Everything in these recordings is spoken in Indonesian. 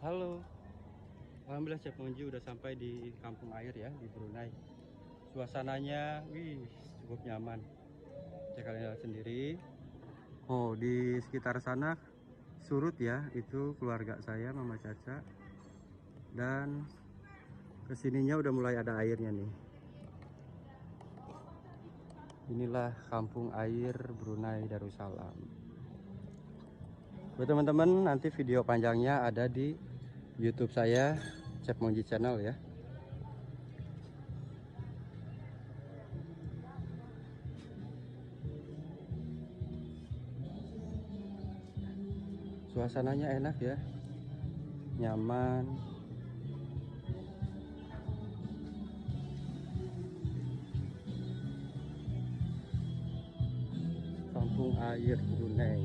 Halo, alhamdulillah Chef Monji udah sampai di kampung air ya di Brunei. Suasananya, cukup nyaman. Saya kalian lihat sendiri. Oh, di sekitar sana surut ya, itu keluarga saya, Mama Caca. Dan kesininya udah mulai ada airnya nih. Inilah kampung air Brunei Darussalam. Buat teman-teman, nanti video panjangnya ada di YouTube saya, Chef Monji Channel ya. Suasananya enak ya, nyaman. Kampung air Brunei.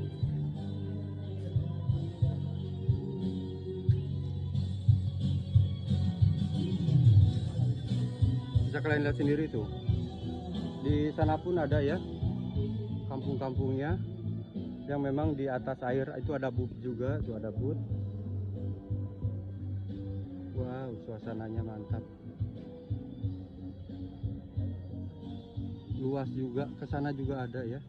Bisa kalian lihat sendiri tuh. Di sana pun ada ya kampung-kampungnya yang memang di atas air itu ada booth juga, tuh ada booth. Wow, suasananya mantap. Luas juga, ke sana juga ada ya.